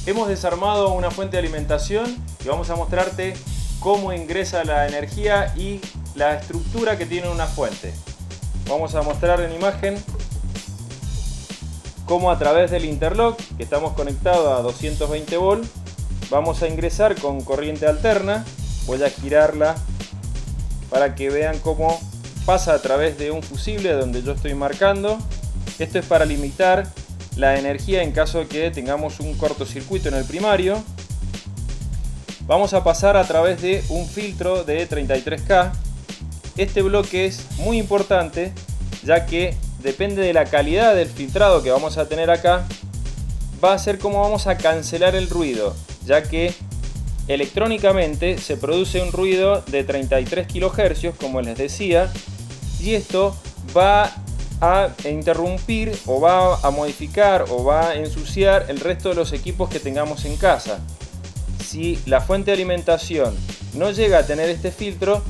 Hemos desarmado una fuente de alimentación y vamos a mostrarte cómo ingresa la energía y la estructura que tiene una fuente. Vamos a mostrar en imagen cómo a través del interlock, que estamos conectados a 220 volts, vamos a ingresar con corriente alterna. Voy a girarla para que vean cómo pasa a través de un fusible donde yo estoy marcando. Esto es para limitar la energía en caso de que tengamos un cortocircuito en el primario. Vamos a pasar a través de un filtro de 33K. Este bloque es muy importante ya que depende de la calidad del filtrado que vamos a tener acá, va a ser como vamos a cancelar el ruido, ya que electrónicamente se produce un ruido de 33 kHz, como les decía, y esto va a interrumpir o va a modificar o va a ensuciar el resto de los equipos que tengamos en casa. Si la fuente de alimentación no llega a tener este filtro,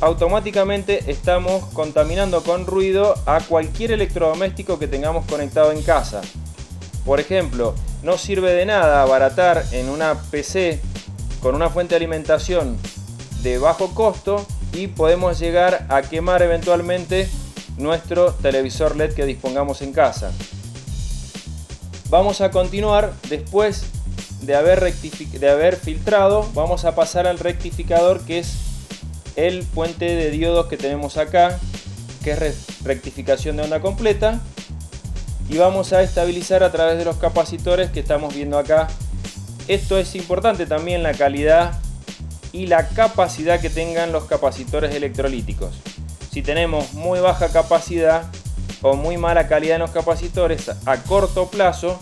automáticamente estamos contaminando con ruido a cualquier electrodoméstico que tengamos conectado en casa. Por ejemplo, no sirve de nada abaratar en una PC con una fuente de alimentación de bajo costo y podemos llegar a quemar eventualmente nuestro televisor LED que dispongamos en casa. Vamos a continuar después de haber filtrado. Vamos a pasar al rectificador, que es el puente de diodos que tenemos acá, que es rectificación de onda completa, y vamos a estabilizar a través de los capacitores que estamos viendo acá. Esto es importante también, la calidad y la capacidad que tengan los capacitores electrolíticos. Si tenemos muy baja capacidad o muy mala calidad en los capacitores, a corto plazo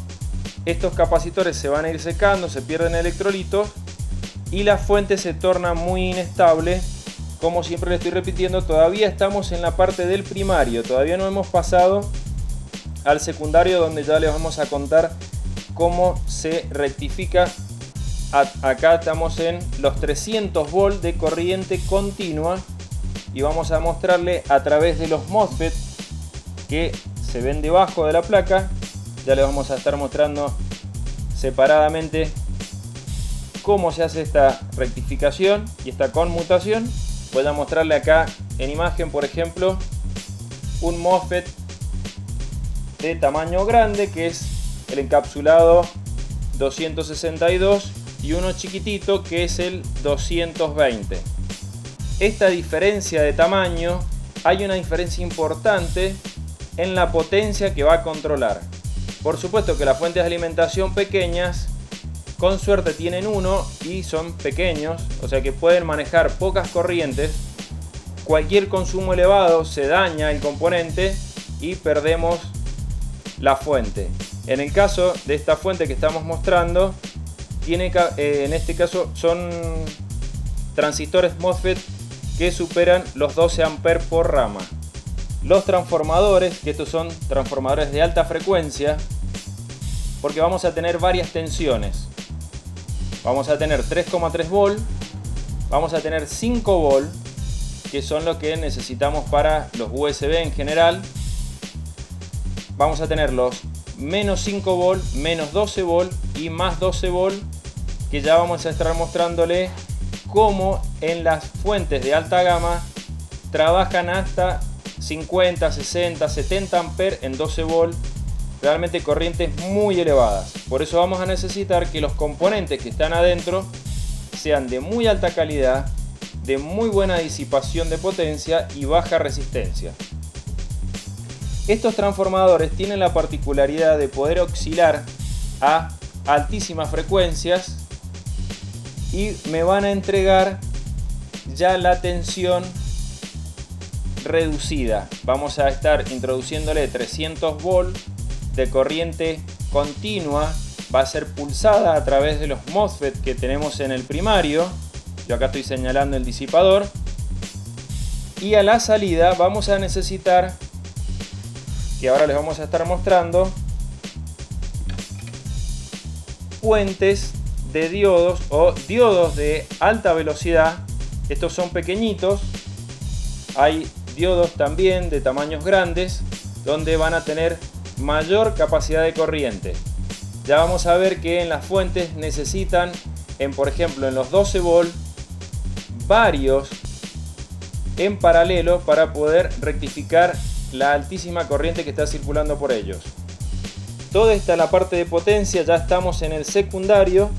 estos capacitores se van a ir secando, se pierden electrolitos y la fuente se torna muy inestable. Como siempre le estoy repitiendo, todavía estamos en la parte del primario, todavía no hemos pasado al secundario, donde ya les vamos a contar cómo se rectifica. Acá estamos en los 300 volts de corriente continua y vamos a mostrarle a través de los MOSFET que se ven debajo de la placa. Ya les vamos a estar mostrando separadamente cómo se hace esta rectificación y esta conmutación. Voy a mostrarle acá en imagen, por ejemplo, un MOSFET de tamaño grande, que es el encapsulado 262, y uno chiquitito que es el 220. Esta diferencia de tamaño, hay una diferencia importante en la potencia que va a controlar. Por supuesto que las fuentes de alimentación pequeñas con suerte tienen uno y son pequeños, o sea que pueden manejar pocas corrientes. Cualquier consumo elevado se daña el componente y perdemos la fuente. En el caso de esta fuente que estamos mostrando, en este caso son transistores MOSFET que superan los 12 amperes por rama. Los transformadores, que estos son transformadores de alta frecuencia, porque vamos a tener varias tensiones. Vamos a tener 3,3 volts, vamos a tener 5 volts, que son lo que necesitamos para los USB en general. Vamos a tener los menos 5 volts, menos 12 volts y más 12 volts, que ya vamos a estar mostrándole cómo en las fuentes de alta gama trabajan hasta 50, 60, 70 amperes en 12 volts. Realmente corrientes muy elevadas. Por eso vamos a necesitar que los componentes que están adentro sean de muy alta calidad, de muy buena disipación de potencia y baja resistencia. Estos transformadores tienen la particularidad de poder oscilar a altísimas frecuencias y me van a entregar ya la tensión reducida. Vamos a estar introduciéndole 300 volts de corriente continua, va a ser pulsada a través de los MOSFET que tenemos en el primario. Yo acá estoy señalando el disipador, y a la salida vamos a necesitar, que ahora les vamos a estar mostrando, puentes de diodos o diodos de alta velocidad. Estos son pequeñitos, hay diodos también de tamaños grandes donde van a tener mayor capacidad de corriente. ya vamos a ver que en las fuentes necesitan, por ejemplo, en los 12 volt, varios en paralelo para poder rectificar la altísima corriente que está circulando por ellos. Toda esta es la parte de potencia. Ya estamos en el secundario,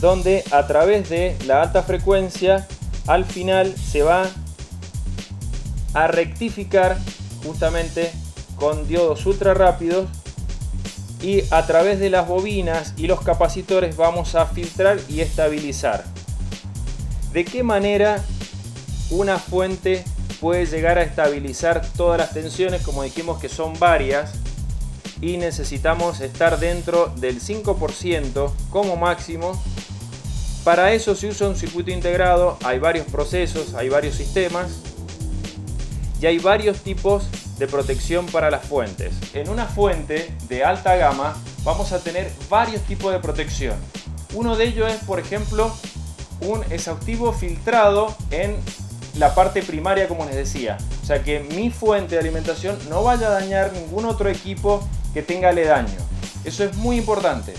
donde a través de la alta frecuencia al final se va a rectificar justamente con diodos ultra rápidos, y a través de las bobinas y los capacitores vamos a filtrar y estabilizar. ¿De qué manera una fuente puede llegar a estabilizar todas las tensiones? Como dijimos que son varias y necesitamos estar dentro del 5% como máximo. Para eso se usa un circuito integrado. Hay varios procesos, hay varios sistemas y hay varios tipos de protección para las fuentes. En una fuente de alta gama vamos a tener varios tipos de protección. Uno de ellos es, por ejemplo, un exhaustivo filtrado en la parte primaria, como les decía. O sea, que mi fuente de alimentación no vaya a dañar ningún otro equipo que tenga daño. Eso es muy importante.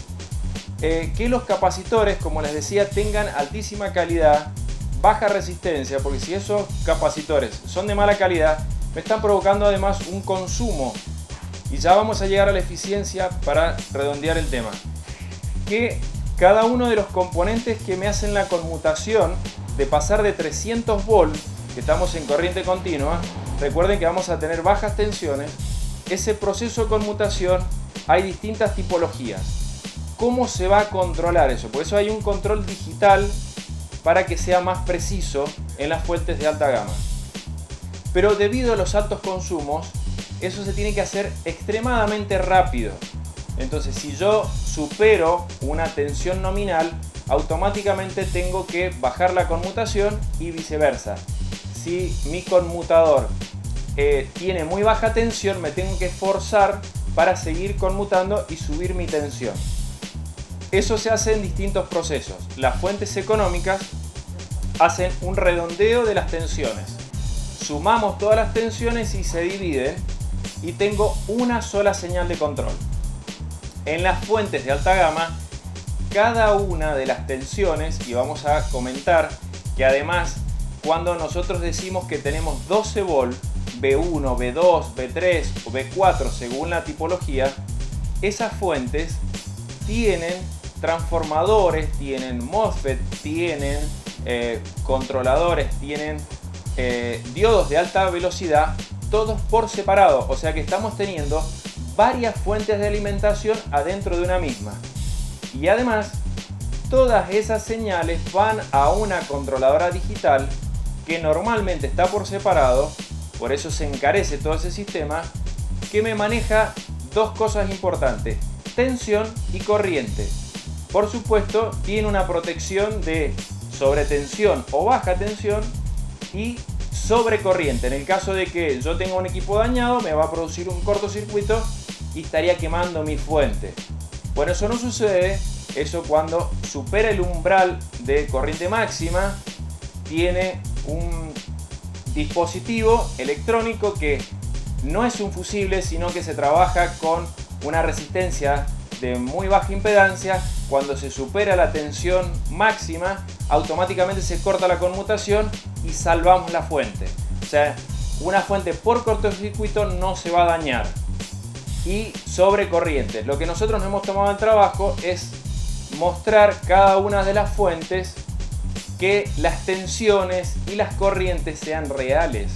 Que los capacitores, como les decía, tengan altísima calidad, baja resistencia, porque si esos capacitores son de mala calidad, me están provocando además un consumo. Y ya vamos a llegar a la eficiencia para redondear el tema. Que cada uno de los componentes que me hacen la conmutación de pasar de 300 volts, que estamos en corriente continua, recuerden que vamos a tener bajas tensiones. Ese proceso de conmutación hay distintas tipologías. ¿Cómo se va a controlar eso? Por eso hay un control digital para que sea más preciso en las fuentes de alta gama. Pero debido a los altos consumos, eso se tiene que hacer extremadamente rápido. Entonces, si yo supero una tensión nominal, automáticamente tengo que bajar la conmutación y viceversa. Si mi conmutador tiene muy baja tensión, me tengo que esforzar para seguir conmutando y subir mi tensión. Eso se hace en distintos procesos. Las fuentes económicas hacen un redondeo de las tensiones. Sumamos todas las tensiones y se dividen y tengo una sola señal de control. En las fuentes de alta gama, cada una de las tensiones, y vamos a comentar que además cuando nosotros decimos que tenemos 12 volt, B1, B2, B3 o B4 según la tipología, esas fuentes tienen transformadores, tienen MOSFET, tienen controladores, tienen diodos de alta velocidad, todos por separado. O sea que estamos teniendo varias fuentes de alimentación adentro de una misma. Y además, todas esas señales van a una controladora digital que normalmente está por separado, por eso se encarece todo ese sistema, que me maneja dos cosas importantes: tensión y corriente. Por supuesto, tiene una protección de sobretensión o baja tensión y sobrecorriente. En el caso de que yo tenga un equipo dañado, me va a producir un cortocircuito y estaría quemando mi fuente. Bueno, eso no sucede. Eso cuando supera el umbral de corriente máxima, tiene un dispositivo electrónico que no es un fusible, sino que se trabaja con una resistencia de muy baja impedancia. Cuando se supera la tensión máxima, automáticamente se corta la conmutación y salvamos la fuente. O sea, una fuente por cortocircuito no se va a dañar. Y sobre corriente, lo que nosotros nos hemos tomado el trabajo es mostrar cada una de las fuentes, que las tensiones y las corrientes sean reales,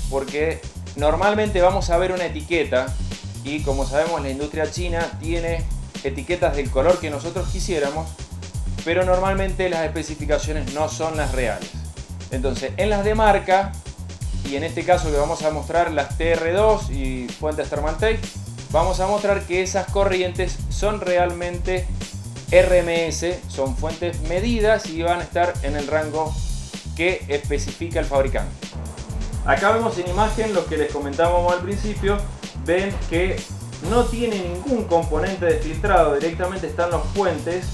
porque normalmente vamos a ver una etiqueta y, como sabemos, la industria china tiene etiquetas del color que nosotros quisiéramos, pero normalmente las especificaciones no son las reales. Entonces, en las de marca, y en este caso que vamos a mostrar las TR2 y fuentes Thermaltake, vamos a mostrar que esas corrientes son realmente RMS, son fuentes medidas y van a estar en el rango que especifica el fabricante. Acá vemos en imagen lo que les comentábamos al principio. Ven que no tiene ningún componente de filtrado, directamente están los puentes,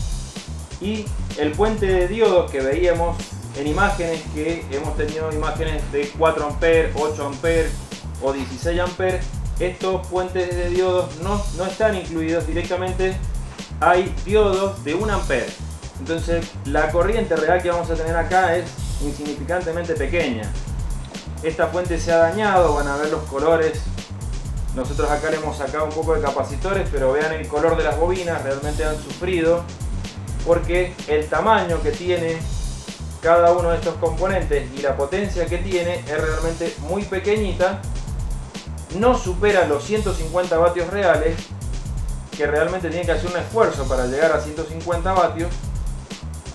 y el puente de diodos que veíamos en imágenes, que hemos tenido imágenes de 4 amperes, 8 amperes o 16 amperes, estos puentes de diodos no están incluidos, directamente hay diodos de 1 ampere. Entonces la corriente real que vamos a tener acá es insignificantemente pequeña. Esta fuente se ha dañado, van a ver los colores. Nosotros acá le hemos sacado un poco de capacitores, pero vean el color de las bobinas, realmente han sufrido, porque el tamaño que tiene cada uno de estos componentes y la potencia que tiene es realmente muy pequeñita. No supera los 150 vatios reales, que realmente tiene que hacer un esfuerzo para llegar a 150 vatios,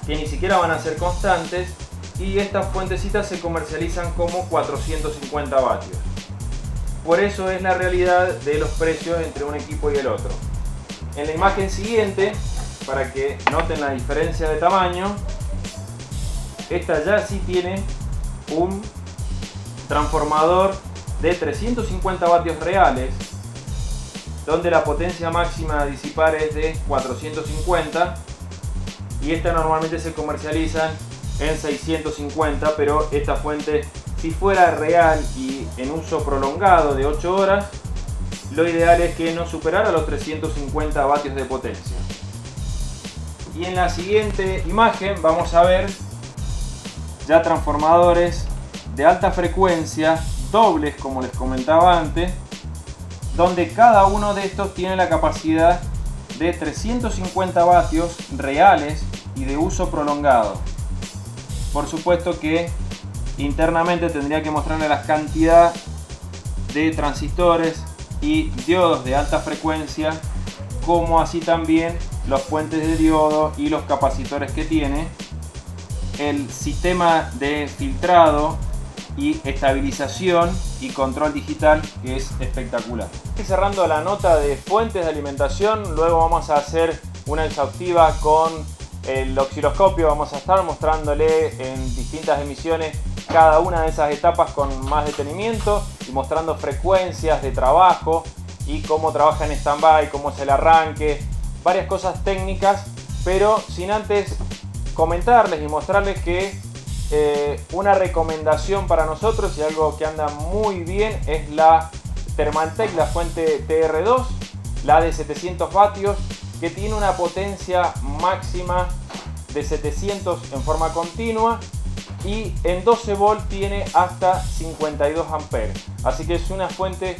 que ni siquiera van a ser constantes, y estas fuentecitas se comercializan como 450 vatios. Por eso es la realidad de los precios entre un equipo y el otro. En la imagen siguiente, para que noten la diferencia de tamaño, esta ya sí tiene un transformador de 350 vatios reales, donde la potencia máxima a disipar es de 450, y esta normalmente se comercializan en 650, pero esta fuente, si fuera real y en uso prolongado de 8 horas, lo ideal es que no superara los 350 vatios de potencia. Y en la siguiente imagen vamos a ver ya transformadores de alta frecuencia, dobles como les comentaba antes, donde cada uno de estos tiene la capacidad de 350 vatios reales y de uso prolongado. Por supuesto que internamente tendría que mostrarle la cantidad de transistores y diodos de alta frecuencia, como así también los puentes de diodo y los capacitores que tiene, el sistema de filtrado y estabilización y control digital, que es espectacular. Y cerrando la nota de fuentes de alimentación, luego vamos a hacer una exhaustiva con el osciloscopio. Vamos a estar mostrándole en distintas emisiones cada una de esas etapas con más detenimiento y mostrando frecuencias de trabajo y cómo trabaja en stand-by, cómo es el arranque, varias cosas técnicas, pero sin antes comentarles y mostrarles que una recomendación para nosotros y algo que anda muy bien es la Thermaltake, la fuente TR2, la de 700 vatios, que tiene una potencia máxima de 700 en forma continua y en 12 volt tiene hasta 52 amperes. Así que es una fuente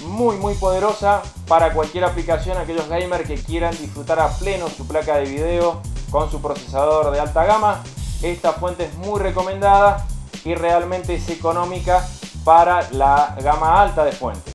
muy poderosa para cualquier aplicación, aquellos gamers que quieran disfrutar a pleno su placa de video con su procesador de alta gama. Esta fuente es muy recomendada y realmente es económica para la gama alta de fuentes.